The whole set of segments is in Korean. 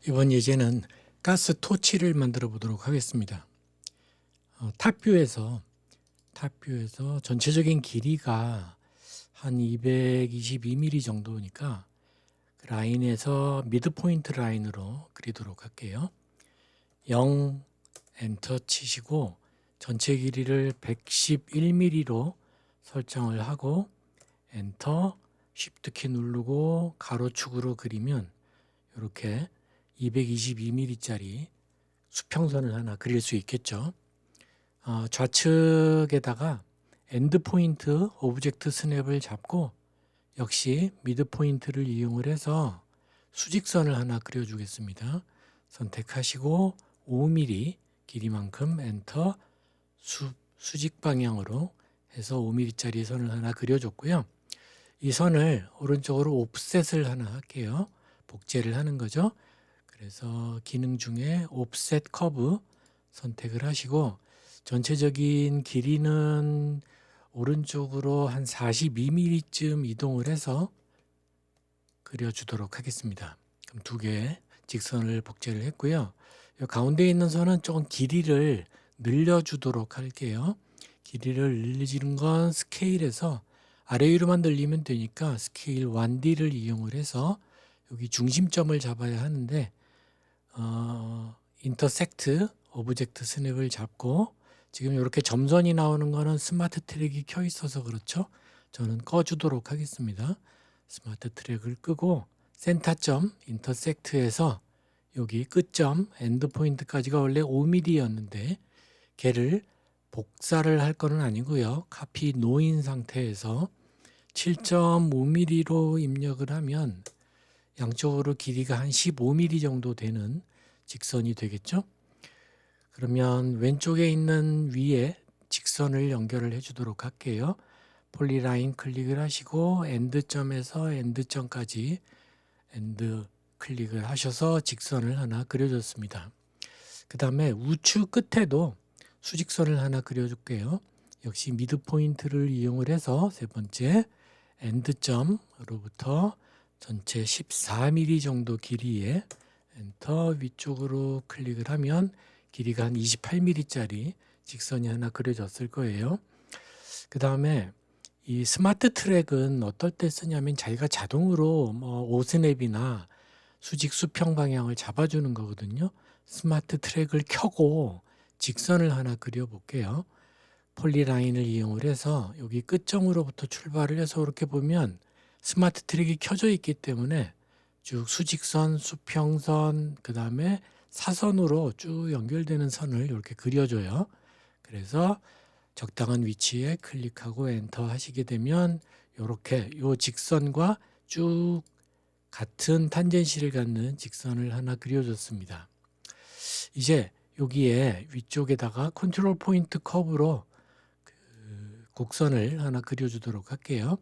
이번 예제는 가스 토치를 만들어 보도록 하겠습니다. 탑뷰에서 전체적인 길이가 한 222mm 정도니까 그 라인에서 미드포인트 라인으로 그리도록 할게요. 0 엔터 치시고 전체 길이를 111mm로 설정을 하고 엔터 쉬프트 키 누르고 가로축으로 그리면 이렇게 222mm짜리 수평선을 하나 그릴 수 있겠죠. 좌측에다가 엔드 포인트 오브젝트 스냅을 잡고 역시 미드 포인트를 이용을 해서 수직선을 하나 그려주겠습니다. 선택하시고 5mm 길이만큼 엔터 수직 방향으로 해서 5mm짜리 선을 하나 그려줬고요. 이 선을 오른쪽으로 옵셋을 하나 할게요. 복제를 하는 거죠. 그래서 기능 중에 옵셋 커브 선택을 하시고 전체적인 길이는 오른쪽으로 한 42mm쯤 이동을 해서 그려주도록 하겠습니다. 그럼 두 개의 직선을 복제를 했고요. 이 가운데 있는 선은 조금 길이를 늘려주도록 할게요. 길이를 늘리는 건 스케일에서 아래 위로만 늘리면 되니까 스케일 1D를 이용을 해서 여기 중심점을 잡아야 하는데 인터섹트 오브젝트 스냅을 잡고 지금 이렇게 점선이 나오는 거는 스마트 트랙이 켜 있어서 그렇죠. 저는 꺼주도록 하겠습니다. 스마트 트랙을 끄고 센터점 인터섹트에서 여기 끝점 엔드 포인트까지가 원래 5mm였는데 걔를 복사를 할 거는 아니고요. 카피 놓인 상태에서 7.5mm로 입력을 하면 양쪽으로 길이가 한 15mm 정도 되는 직선이 되겠죠. 그러면 왼쪽에 있는 위에 직선을 연결을 해주도록 할게요. 폴리라인 클릭을 하시고 엔드점에서 엔드점까지 엔드 클릭을 하셔서 직선을 하나 그려줬습니다. 그 다음에 우측 끝에도 수직선을 하나 그려줄게요. 역시 미드 포인트를 이용을 해서 세 번째 엔드점으로부터 전체 14mm 정도 길이의 엔터 위쪽으로 클릭을 하면 길이가 한 28mm짜리 직선이 하나 그려졌을 거예요. 그 다음에 이 스마트 트랙은 어떨 때 쓰냐면 자기가 자동으로 오스냅이나 수직 수평 방향을 잡아주는 거거든요. 스마트 트랙을 켜고 직선을 하나 그려볼게요. 폴리라인을 이용을 해서 여기 끝점으로부터 출발을 해서 이렇게 보면 스마트 트랙이 켜져 있기 때문에 쭉 수직선, 수평선, 그 다음에 사선으로 쭉 연결되는 선을 이렇게 그려줘요. 그래서 적당한 위치에 클릭하고 엔터 하시게 되면 이렇게 요 직선과 쭉 같은 탄젠시를 갖는 직선을 하나 그려줬습니다. 이제 여기에 위쪽에다가 컨트롤 포인트 커브로 곡선을 하나 그려주도록 할게요.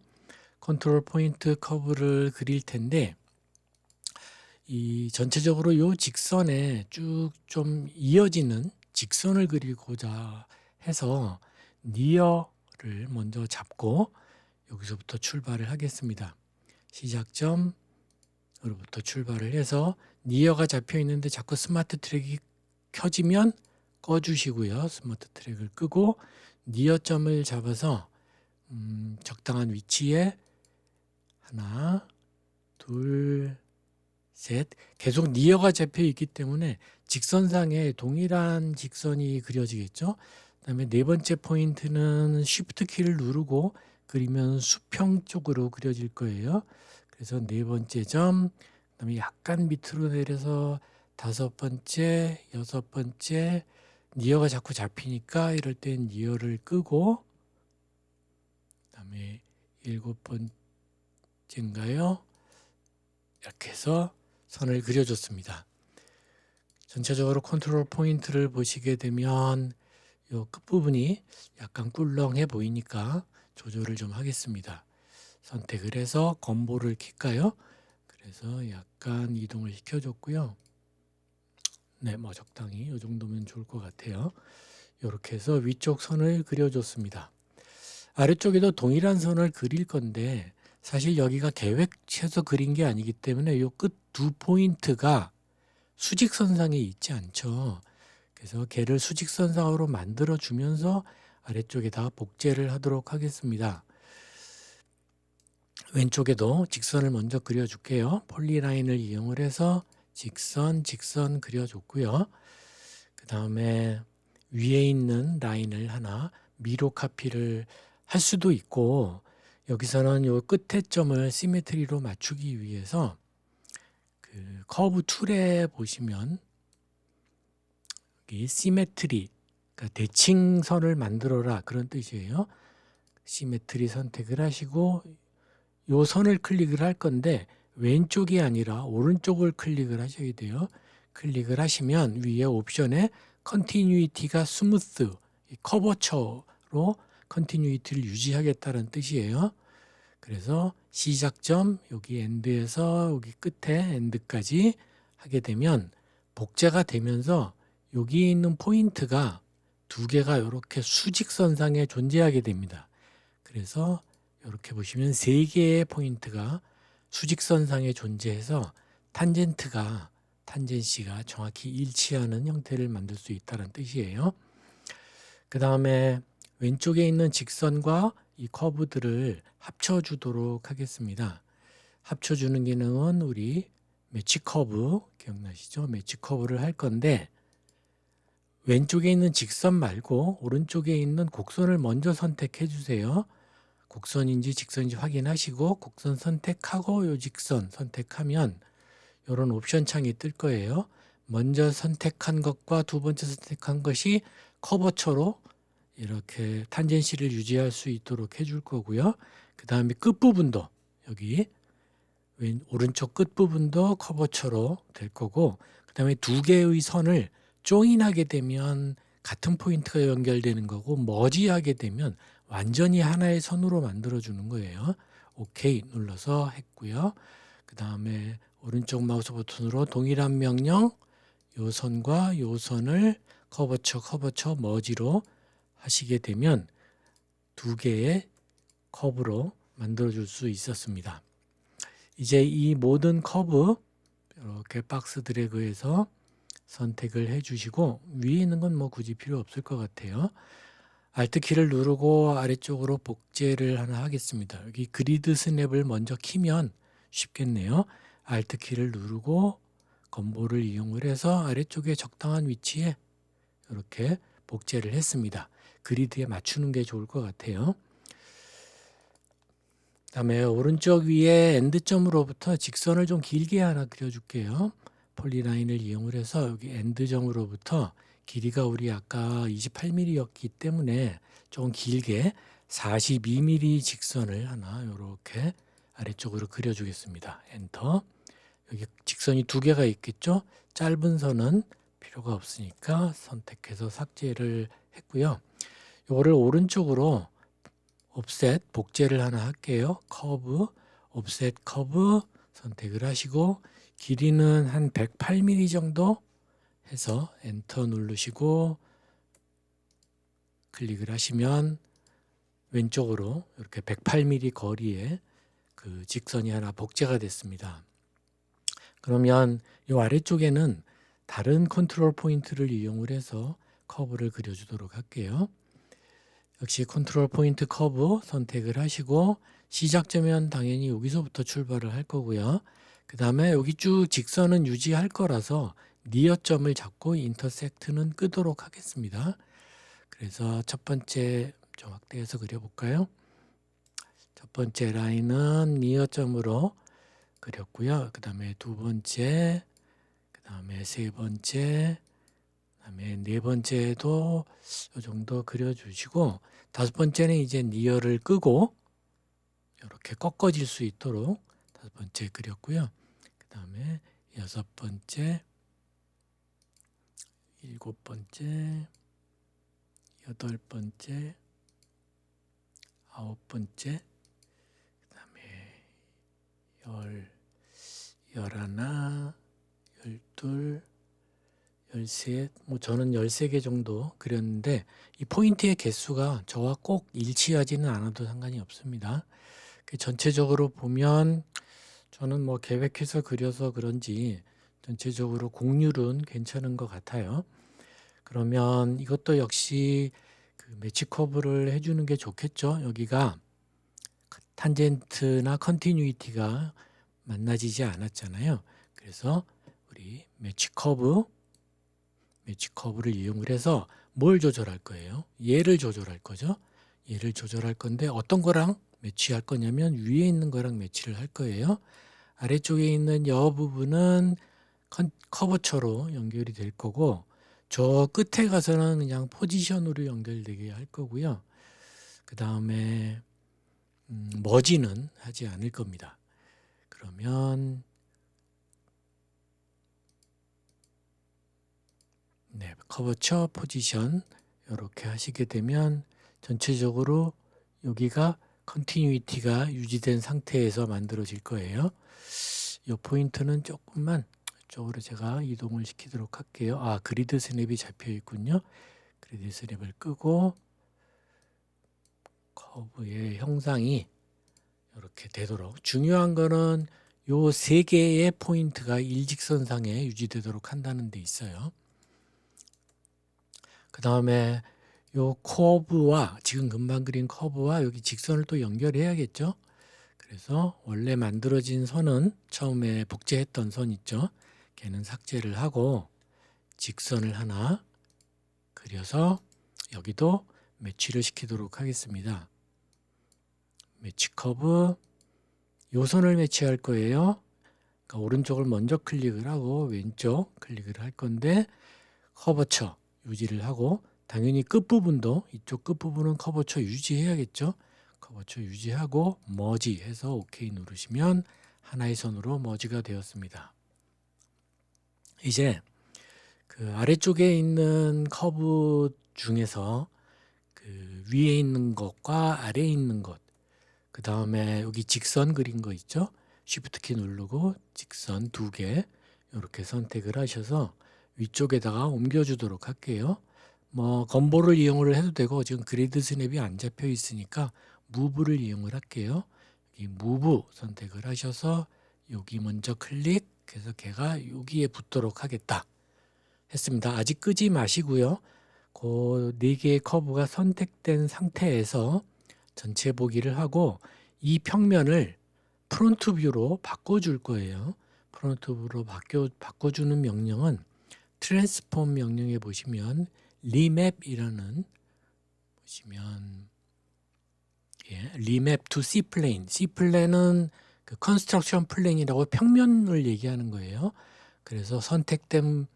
컨트롤 포인트 커브를 그릴 텐데 이 전체적으로 이 직선에 쭉 좀 이어지는 직선을 그리고자 해서 니어를 먼저 잡고 여기서부터 출발을 하겠습니다. 시작점으로부터 출발을 해서 니어가 잡혀 있는데 자꾸 스마트 트랙이 켜지면 꺼주시고요. 스마트 트랙을 끄고 니어점을 잡아서 적당한 위치에 하나, 둘, 셋 계속 니어가 잡혀 있기 때문에 직선상에 동일한 직선이 그려지겠죠. 그다음에 네 번째 포인트는 쉬프트 키를 누르고 그리면 수평 쪽으로 그려질 거예요. 그래서 네 번째 점, 그다음에 약간 밑으로 내려서 다섯 번째, 여섯 번째 니어가 자꾸 잡히니까 이럴 땐 니어를 끄고 그다음에 일곱 번째인가요? 이렇게 해서 선을 그려줬습니다. 전체적으로 컨트롤 포인트를 보시게 되면 이 끝부분이 약간 꿀렁해 보이니까 조절을 좀 하겠습니다. 선택을 해서 건보를 킬까요? 그래서 약간 이동을 시켜줬고요. 네, 뭐 적당히 이 정도면 좋을 것 같아요. 이렇게 해서 위쪽 선을 그려줬습니다. 아래쪽에도 동일한 선을 그릴 건데 사실 여기가 계획해서 그린 게 아니기 때문에 이 끝 두 포인트가 수직선상에 있지 않죠. 그래서 걔를 수직선상으로 만들어 주면서 아래쪽에다 복제를 하도록 하겠습니다. 왼쪽에도 직선을 먼저 그려줄게요. 폴리라인을 이용을 해서 직선 그려줬고요. 그 다음에 위에 있는 라인을 하나 미로 카피를 할 수도 있고, 여기서는 요 끝에 점을 시메트리로 맞추기 위해서 그 커브 툴에 보시면 여기 시메트리, 그러니까 대칭선을 만들어라 그런 뜻이에요. 시메트리 선택을 하시고 요 선을 클릭을 할 건데 왼쪽이 아니라 오른쪽을 클릭을 하셔야 돼요. 클릭을 하시면 위에 옵션에 컨티뉴이티가 스무스, 커버처로 컨티뉴이티를 유지하겠다는 뜻이에요. 그래서 시작점 여기 엔드에서 여기 끝에 엔드까지 하게 되면 복제가 되면서 여기 있는 포인트가 두 개가 이렇게 수직선상에 존재하게 됩니다. 그래서 이렇게 보시면 세 개의 포인트가 수직선상에 존재해서 탄젠시가 정확히 일치하는 형태를 만들 수 있다는 뜻이에요. 그 다음에 왼쪽에 있는 직선과 이 커브들을 합쳐주도록 하겠습니다. 합쳐주는 기능은 우리 매치 커브 기억나시죠? 매치 커브를 할 건데 왼쪽에 있는 직선 말고 오른쪽에 있는 곡선을 먼저 선택해 주세요. 곡선인지 직선인지 확인하시고 곡선 선택하고 요 직선 선택하면 이런 옵션 창이 뜰 거예요. 먼저 선택한 것과 두 번째 선택한 것이 커버처로 이렇게 탄젠시를 유지할 수 있도록 해줄 거고요. 그 다음에 끝부분도 여기 오른쪽 끝부분도 커버처로 될 거고, 그 다음에 두 개의 선을 조인하게 되면 같은 포인트가 연결되는 거고, 머지하게 되면 완전히 하나의 선으로 만들어 주는 거예요. 오케이 눌러서 했고요. 그 다음에 오른쪽 마우스 버튼으로 동일한 명령, 요 선과 요 선을 커버처 머지로 하시게 되면 두 개의 커브로 만들어 줄 수 있었습니다. 이제 이 모든 커브 이렇게 박스 드래그해서 선택을 해 주시고, 위에 있는 건 뭐 굳이 필요 없을 것 같아요. Alt 키를 누르고 아래쪽으로 복제를 하나 하겠습니다. 여기 그리드 스냅을 먼저 키면 쉽겠네요. Alt 키를 누르고 건보를 이용을 해서 아래쪽에 적당한 위치에 이렇게 복제를 했습니다. 그리드에 맞추는 게 좋을 것 같아요. 그 다음에 오른쪽 위에 엔드점으로부터 직선을 좀 길게 하나 그려줄게요. 폴리라인을 이용을 해서 여기 엔드점으로부터 길이가 우리 아까 28mm였기 때문에 좀 길게 42mm 직선을 하나 이렇게 아래쪽으로 그려주겠습니다. 엔터. 여기 직선이 두 개가 있겠죠. 짧은 선은 필요가 없으니까 선택해서 삭제를 했고요. 이거를 오른쪽으로 옵셋 복제를 하나 할게요. 커브, 옵셋 커브 선택을 하시고 길이는 한 108mm 정도 해서 엔터 누르시고 클릭을 하시면 왼쪽으로 이렇게 108mm 거리에 그 직선이 하나 복제가 됐습니다. 그러면 이 아래쪽에는 다른 컨트롤 포인트를 이용을 해서 커브를 그려주도록 할게요. 역시 컨트롤 포인트 커브 선택을 하시고 시작점은 당연히 여기서부터 출발을 할 거고요. 그 다음에 여기 쭉 직선은 유지할 거라서 니어점을 잡고 인터섹트는 끄도록 하겠습니다. 그래서 첫 번째 좀 확대해서 그려볼까요? 첫 번째 라인은 니어점으로 그렸고요. 그 다음에 두 번째, 그 다음에 세 번째, 그 다음에 네 번째도 이 정도 그려주시고, 다섯 번째는 이제 니어를 끄고 이렇게 꺾어질 수 있도록 다섯 번째 그렸고요. 그 다음에 여섯 번째, 일곱 번째, 여덟 번째, 아홉 번째, 그 다음에 열하나, 열둘, 열셋, 뭐 저는 13개 정도 그렸는데 이 포인트의 개수가 저와 꼭 일치하지는 않아도 상관이 없습니다. 전체적으로 보면 저는 뭐 계획해서 그려서 그런지 전체적으로 곡률은 괜찮은 것 같아요. 그러면 이것도 역시 그 매치 커브를 해주는 게 좋겠죠. 여기가 탄젠트나 컨티뉴이티가 만나지지 않았잖아요. 그래서 우리 매치 커브를 이용을 해서 뭘 조절할 거예요? 얘를 조절할 거죠. 얘를 조절할 건데 어떤 거랑 매치할 거냐면 위에 있는 거랑 매치를 할 거예요. 아래쪽에 있는 여 부분은 커버처로 연결이 될 거고 저 끝에 가서는 그냥 포지션으로 연결되게 할 거고요. 그 다음에 머지는 하지 않을 겁니다. 그러면 네, 커버처 포지션 이렇게 하시게 되면 전체적으로 여기가 컨티뉴이티가 유지된 상태에서 만들어질 거예요. 이 포인트는 조금만 이쪽으로 제가 이동을 시키도록 할게요. 그리드 스냅이 잡혀 있군요. 그리드 스냅을 끄고 커브의 형상이 이렇게 되도록 중요한 거는 요 세 개의 포인트가 일직선상에 유지되도록 한다는 데 있어요. 그 다음에 요 커브와 지금 금방 그린 커브와 여기 직선을 또 연결해야겠죠. 그래서 원래 만들어진 선은 처음에 복제했던 선 있죠. 걔는 삭제를 하고 직선을 하나 그려서 여기도 매치를 시키도록 하겠습니다. 매치 커브 요 선을 매치할 거예요. 그러니까 오른쪽을 먼저 클릭을 하고 왼쪽 클릭을 할 건데 커버처 유지를 하고 당연히 끝부분도 이쪽 끝부분은 커버처 유지해야겠죠. 커버처 유지하고 머지 해서 OK 누르시면 하나의 선으로 머지가 되었습니다. 이제 그 아래쪽에 있는 커브 중에서 그 위에 있는 것과 아래에 있는 것, 그 다음에 여기 직선 그린 거 있죠? Shift 키 누르고 직선 2개 이렇게 선택을 하셔서 위쪽에다가 옮겨주도록 할게요. 뭐 건보를 이용을 해도 되고 지금 그리드 스냅이 안 잡혀 있으니까 무브를 이용을 할게요. 여기 무브 선택을 하셔서 여기 먼저 클릭해서 걔가 여기에 붙도록 하겠다 했습니다. 아직 끄지 마시고요. 그 4개의 커브가 선택된 상태에서 전체 보기를 하고 이 평면을 프론트 뷰로 바꿔줄 거예요. 프론트 뷰로 바꿔주는 명령은 트랜스폼 명령에 보시면 리맵이라는 보시면 리맵 to C 플레인. C 플레인은 그 컨스트럭션 플레인이라고 평면을 얘기하는 거예요. 그래서 선택된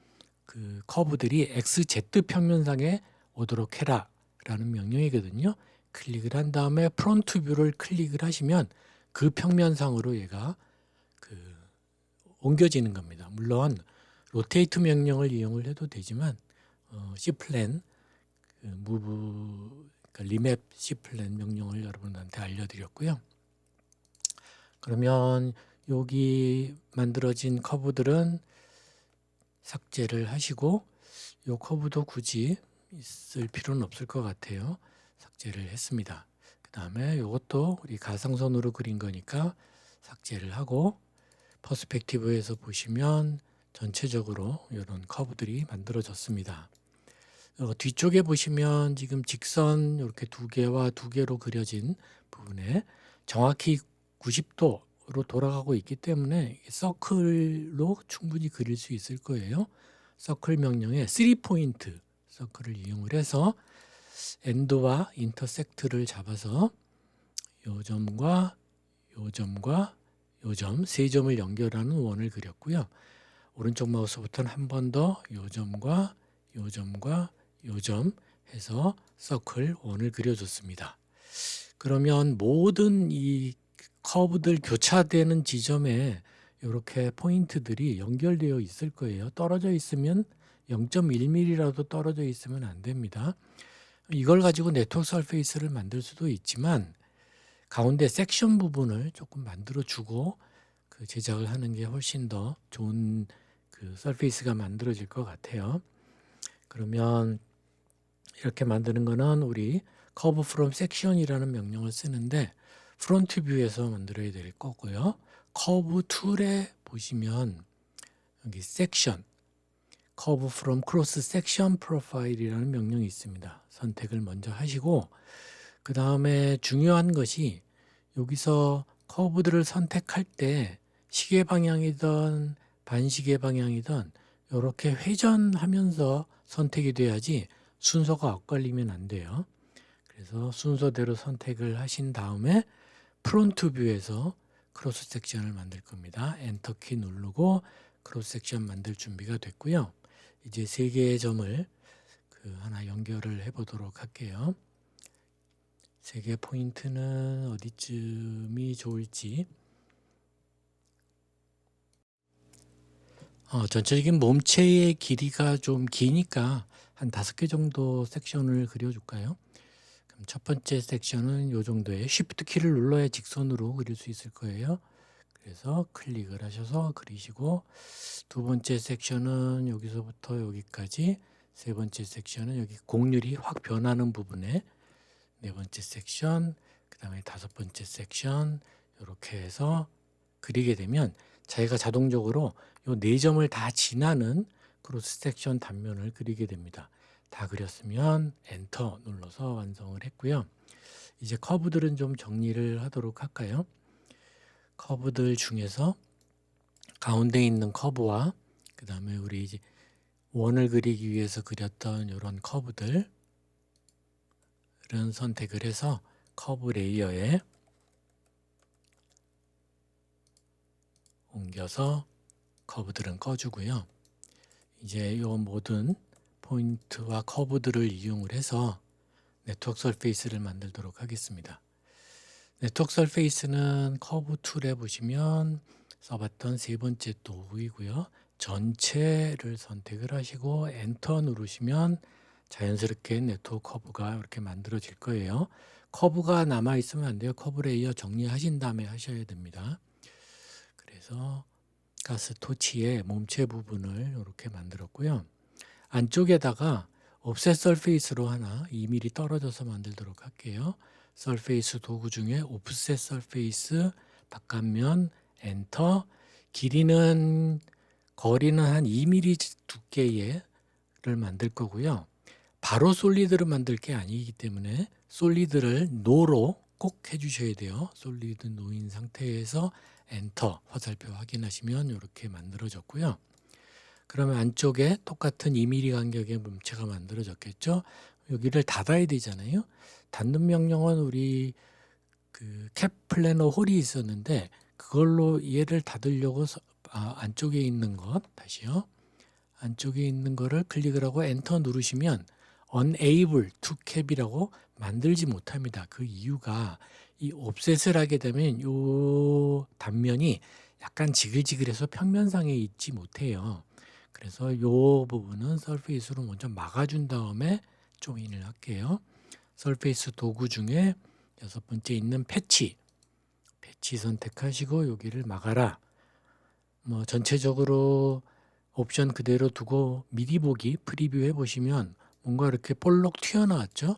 그 커브들이 XZ 평면상에 오도록 해라라는 명령이거든요. 클릭을 한 다음에 프론트 뷰를 클릭을 하시면 그 평면상으로 얘가 그 옮겨지는 겁니다. 물론 로테이트 명령을 이용을 해도 되지만 C 플랜 그 무브 그러니까 리맵 C 플랜 명령을 여러분한테 알려드렸고요. 그러면 여기 만들어진 커브들은 삭제를 하시고 이 커브도 굳이 있을 필요는 없을 것 같아요. 삭제를 했습니다. 그 다음에 이것도 우리 가상선으로 그린 거니까 삭제를 하고 퍼스펙티브에서 보시면 전체적으로 이런 커브들이 만들어졌습니다. 뒤쪽에 보시면 지금 직선 이렇게 2개와 2개로 그려진 부분에 정확히 90도로 돌아가고 있기 때문에 서클로 충분히 그릴 수 있을 거예요. 서클 명령에 3포인트 서클을 이용을 해서 엔드와 인터섹트를 잡아서 요 점과 요 점과 요 점, 세 점을 연결하는 원을 그렸고요. 오른쪽 마우스부터는 한 번 더 요 점과 요 점과 요 점 해서 서클 원을 그려줬습니다. 그러면 모든 이 커브들 교차되는 지점에 이렇게 포인트들이 연결되어 있을 거예요. 떨어져 있으면 0.1mm라도 떨어져 있으면 안 됩니다. 이걸 가지고 네트워크 서페이스를 만들 수도 있지만 가운데 섹션 부분을 조금 만들어 주고 그 제작을 하는 게 훨씬 더 좋은 그 서페이스가 만들어질 것 같아요. 그러면 이렇게 만드는 거는 우리 curve from section이라는 명령을 쓰는데 프론트 뷰에서 만들어야 될 거고요. 커브 툴에 보시면 여기 섹션 curve from cross section profile이라는 명령이 있습니다. 선택을 먼저 하시고 그 다음에 중요한 것이 여기서 커브들을 선택할 때 시계 방향이든 반시계 방향이든 이렇게 회전하면서 선택이 돼야지 순서가 엇갈리면 안 돼요. 그래서 순서대로 선택을 하신 다음에 프론트 뷰에서 크로스 섹션을 만들 겁니다. 엔터 키 누르고 크로스 섹션 만들 준비가 됐고요. 이제 세 개의 점을 하나 연결을 해 보도록 할게요. 세 개의 포인트는 어디쯤이 좋을지. 전체적인 몸체의 길이가 좀 기니까 한 5개 정도 섹션을 그려줄까요? 그럼 첫 번째 섹션은 이 정도에 Shift 키를 눌러야 직선으로 그릴 수 있을 거예요. 그래서 클릭을 하셔서 그리시고 두 번째 섹션은 여기서부터 여기까지, 세 번째 섹션은 여기 곡률이 확 변하는 부분에, 네 번째 섹션, 그 다음에 다섯 번째 섹션 이렇게 해서 그리게 되면 자기가 자동적으로 이 네 점을 다 지나는 크로스 섹션 단면을 그리게 됩니다. 다 그렸으면 엔터 눌러서 완성을 했고요. 이제 커브들은 좀 정리를 하도록 할까요? 커브들 중에서 가운데 있는 커브와 그 다음에 우리 이제 원을 그리기 위해서 그렸던 이런 커브들은 선택을 해서 커브 레이어에 옮겨서 커브들은 꺼주고요. 이제 이 모든 포인트와 커브들을 이용을 해서 네트워크 서페이스를 만들도록 하겠습니다. 네트워크 서페이스는 커브 툴에 보시면 써봤던 세 번째 도구이고요. 전체를 선택을 하시고 엔터 누르시면 자연스럽게 네트워크 커브가 이렇게 만들어질 거예요. 커브가 남아 있으면 안 돼요. 커브 레이어 정리하신 다음에 하셔야 됩니다. 그래서 가스 토치의 몸체 부분을 이렇게 만들었고요. 안쪽에다가 옵셋 서페이스로 하나 2mm 떨어져서 만들도록 할게요. 서페이스 도구 중에 옵셋 서페이스 바깥면 엔터, 길이는 거리는 한 2mm 두께의 를 만들 거고요. 바로 솔리드를 만들 게 아니기 때문에 솔리드를 노로 꼭 해주셔야 돼요. 솔리드 노인 상태에서 엔터 화살표 확인하시면 이렇게 만들어졌고요. 그러면 안쪽에 똑같은 2mm 간격의 몸체가 만들어졌겠죠. 여기를 닫아야 되잖아요. 닫는 명령은 우리 캡 플래너 홀이 있었는데 그걸로 얘를 닫으려고 안쪽에 있는 것 다시요. 안쪽에 있는 거를 클릭을 하고 엔터 누르시면 unable to cap이라고 만들지 못합니다. 그 이유가 이 옵셋을 하게 되면 이 단면이 약간 지글지글해서 평면상에 있지 못해요. 그래서 이 부분은 서페이스로 먼저 막아준 다음에 조인을 할게요. 서페이스 도구 중에 여섯 번째 있는 패치 선택하시고 여기를 막아라. 뭐 전체적으로 옵션 그대로 두고 미리 보기 프리뷰 해보시면 뭔가 이렇게 볼록 튀어나왔죠.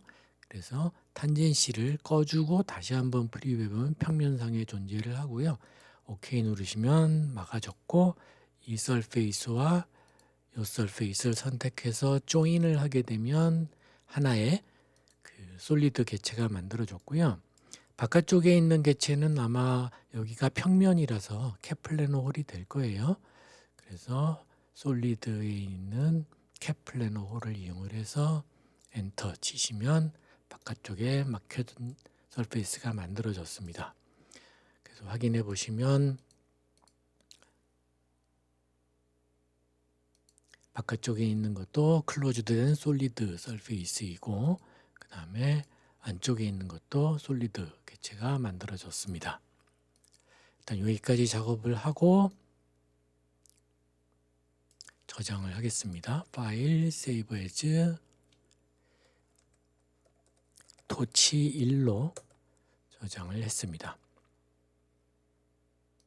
그래서 탄젠시를 꺼주고 다시 한번 프리뷰 해보면 평면상의 존재를 하고요. OK 누르시면 막아졌고 이 서페이스와 이 서페이스를 선택해서 조인을 하게 되면 하나의 솔리드 개체가 만들어졌고요. 바깥쪽에 있는 개체는 아마 여기가 평면이라서 캡플래너 홀이 될 거예요. 그래서 솔리드에 있는 캡플래너 홀을 이용을 해서 엔터 치시면 바깥쪽에 막혀둔 서페이스가 만들어졌습니다. 그래서 확인해 보시면 바깥쪽에 있는 것도 클로즈된 솔리드 서페이스이고 그 다음에 안쪽에 있는 것도 솔리드 개체가 만들어졌습니다. 일단 여기까지 작업을 하고 저장을 하겠습니다. 파일 세이브 에즈 토치 1로 저장을 했습니다.